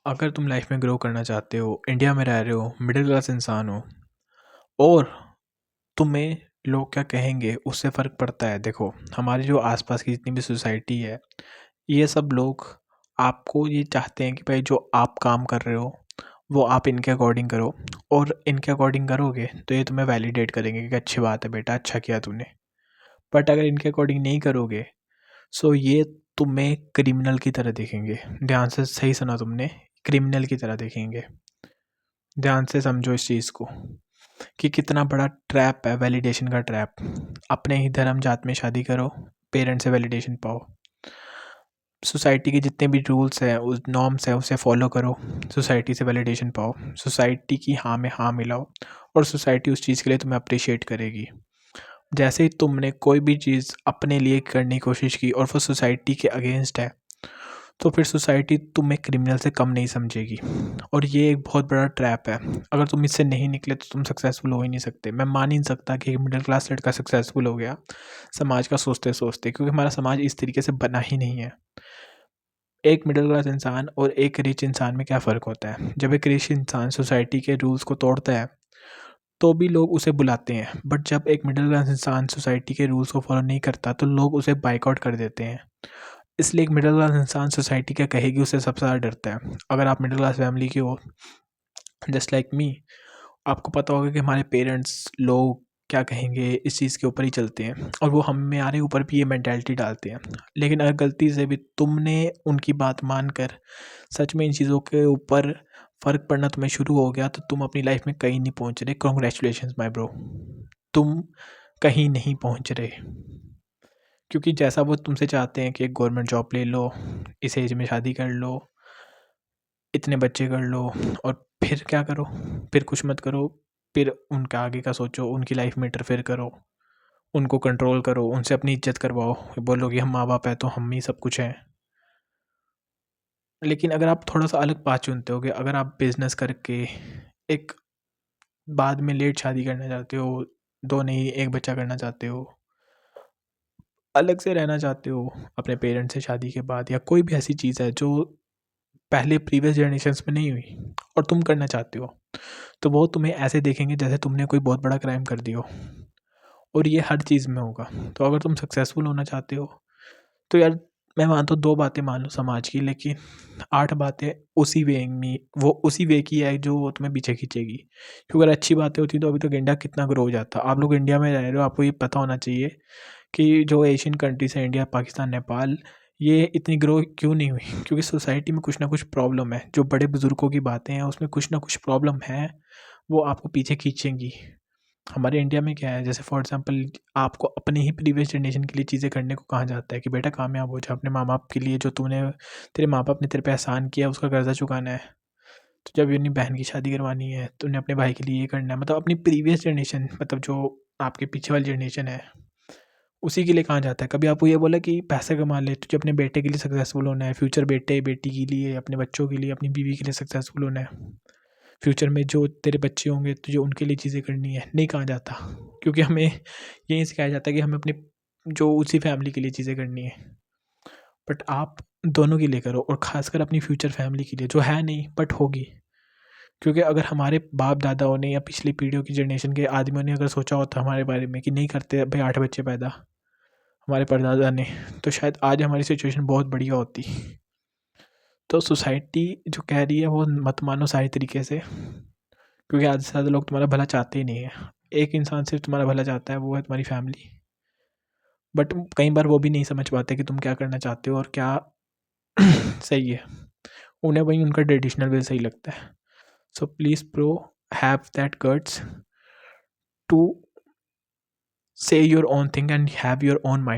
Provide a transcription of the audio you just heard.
अगर तुम लाइफ में ग्रो करना चाहते हो, इंडिया में रह रहे हो, मिडिल क्लास इंसान हो और तुम्हें लोग क्या कहेंगे उससे फ़र्क पड़ता है। देखो, हमारी जो आसपास की जितनी भी सोसाइटी है, ये सब लोग आपको ये चाहते हैं कि भाई जो आप काम कर रहे हो वो आप इनके अकॉर्डिंग करो, और इनके अकॉर्डिंग करोगे तो ये तुम्हें वैलिडेट करेंगे कि अच्छी बात है बेटा, अच्छा किया तूने। बट अगर इनके अकॉर्डिंग नहीं करोगे, सो ये तुम्हें क्रिमिनल की तरह देखेंगे। ध्यान से, सही सुना तुमने, क्रिमिनल की तरह देखेंगे। ध्यान से समझो इस चीज़ को कि कितना बड़ा ट्रैप है वैलिडेशन का ट्रैप। अपने ही धर्म जात में शादी करो, पेरेंट्स से वैलिडेशन पाओ। सोसाइटी के जितने भी रूल्स हैं, उस नॉर्म्स हैं, उसे फॉलो करो, सोसाइटी से वैलिडेशन पाओ। सोसाइटी की हाँ में हाँ मिलाओ और सोसाइटी उस चीज़ के लिए तुम्हें अप्रिशिएट करेगी। जैसे ही तुमने कोई भी चीज़ अपने लिए करने की कोशिश की और वो सोसाइटी के अगेंस्ट है, तो फिर सोसाइटी तुम्हें क्रिमिनल से कम नहीं समझेगी। और ये एक बहुत बड़ा ट्रैप है। अगर तुम इससे नहीं निकले तो तुम सक्सेसफुल हो ही नहीं सकते। मैं मान ही नहीं सकता कि एक मिडिल क्लास लड़का सक्सेसफुल हो गया समाज का सोचते सोचते, क्योंकि हमारा समाज इस तरीके से बना ही नहीं है। एक मिडिल क्लास इंसान और एक रिच इंसान में क्या फ़र्क होता है? जब एक रिच इंसान सोसाइटी के रूल्स को तोड़ता है तो भी लोग उसे बुलाते हैं, बट जब एक मिडिल क्लास इंसान सोसाइटी के रूल्स को फॉलो नहीं करता तो लोग उसे बाइकआउट कर देते हैं। इसलिए एक मिडिल क्लास इंसान सोसाइटी क्या कहेगी उससे सबसे ज़्यादा डरता है। अगर आप मिडिल क्लास फैमिली के हो, जस्ट लाइक मी, आपको पता होगा कि हमारे पेरेंट्स लोग क्या कहेंगे इस चीज़ के ऊपर ही चलते हैं, और वो हमारे ऊपर भी ये मेंटालिटी डालते हैं। लेकिन अगर गलती से भी तुमने उनकी बात मानकर सच में इन चीज़ों के ऊपर फ़र्क पड़ना तुम्हें शुरू हो गया, तो तुम अपनी लाइफ में कहीं नहीं पहुंच रहे। कॉन्ग्रेचुलेशंस माय ब्रो, तुम कहीं नहीं पहुंच रहे। क्योंकि जैसा वो तुमसे चाहते हैं कि एक गवर्नमेंट जॉब ले लो, इस एज में शादी कर लो, इतने बच्चे कर लो, और फिर क्या करो? फिर कुछ मत करो। फिर उनका आगे का सोचो, उनकी लाइफ में इंटरफेयर करो, उनको कंट्रोल करो, उनसे अपनी इज्जत करवाओ, बोलो कि हम माँ बाप हैं तो हम ही सब कुछ हैं। लेकिन अगर आप थोड़ा सा अलग पाथ चुनते होगे, अगर आप बिजनेस करके एक बाद में लेट शादी करना चाहते हो, 2 नहीं 1 बच्चा करना चाहते हो, अलग से रहना चाहते हो अपने पेरेंट्स से शादी के बाद, या कोई भी ऐसी चीज़ है जो पहले प्रीवियस जनरेशन्स में नहीं हुई और तुम करना चाहते हो, तो वो तुम्हें ऐसे देखेंगे जैसे तुमने कोई बहुत बड़ा क्राइम कर दिया हो। और ये हर चीज़ में होगा। तो अगर तुम सक्सेसफुल होना चाहते हो तो यार, मैं मानता हूँ 2 बातें मान लो समाज की, लेकिन 8 बातें उसी वे में, वो उसी वे की है जो वो तुम्हें पीछे खींचेगी। क्योंकि अगर अच्छी बातें होती तो अभी तक इंडिया कितना ग्रो हो जाता। आप लोग इंडिया में रह रहे हो, आपको ये पता होना चाहिए कि जो एशियन कंट्रीज़ हैं, इंडिया, पाकिस्तान, नेपाल, ये इतनी ग्रो क्यों नहीं हुई? क्योंकि सोसाइटी में कुछ ना कुछ प्रॉब्लम है। जो बड़े बुज़ुर्गों की बातें हैं उसमें कुछ ना कुछ प्रॉब्लम है, वो आपको पीछे खींचेंगी। हमारे इंडिया में क्या है, जैसे फॉर एग्जांपल आपको अपने ही प्रीवियस जनरेशन के लिए चीज़ें करने को कहा जाता है कि बेटा कामयाब हो जा, अपने माँ बाप के लिए, जो तूने, तेरे माँ बाप ने तेरे पे एहसान किया उसका कर्जा चुकाना है। तो जब अपनी बहन की शादी करवानी है, तूने अपने भाई के लिए ये करना है, मतलब अपनी प्रीवियस जनरेशन, मतलब जो आपके पीछे वाली जनरेशन है, उसी के लिए कहा जाता है। कभी आपको ये बोला कि पैसे कमा ले, तुझे अपने बेटे के लिए सक्सेसफुल होना है, फ्यूचर बेटे बेटी के लिए, अपने बच्चों के लिए, अपनी बीवी के लिए सक्सेसफुल होना है, फ्यूचर में जो तेरे बच्चे होंगे तुझे उनके लिए चीज़ें करनी है, नहीं कहा जाता। क्योंकि हमें यही सिखाया जाता है कि हमें अपने जो उसी फैमिली के लिए चीज़ें करनी है। बट आप दोनों के लिए करो, और ख़ासकर अपनी फ्यूचर फैमिली के लिए, जो है नहीं बट होगी। क्योंकि अगर हमारे बाप दादाओं ने या पिछली पीढ़ियों की जनरेशन के आदमियों ने अगर सोचा होता हमारे बारे में कि नहीं करते भाई 8 बच्चे पैदा, हमारे परदादा ने, तो शायद आज हमारी सिचुएशन बहुत बढ़िया होती। तो सोसाइटी जो कह रही है वो मत मानो सारी तरीके से, क्योंकि आधे से ज़्यादा लोग तुम्हारा भला चाहते ही नहीं है। एक इंसान सिर्फ तुम्हारा भला चाहता है, वो है तुम्हारी फैमिली। बट कई बार वो भी नहीं समझ पाते कि तुम क्या करना चाहते हो और क्या सही है। उन्हें वही उनका ट्रेडिशनल वे सही लगता है। So please bro, have that guts to say your own thing and have your own mind.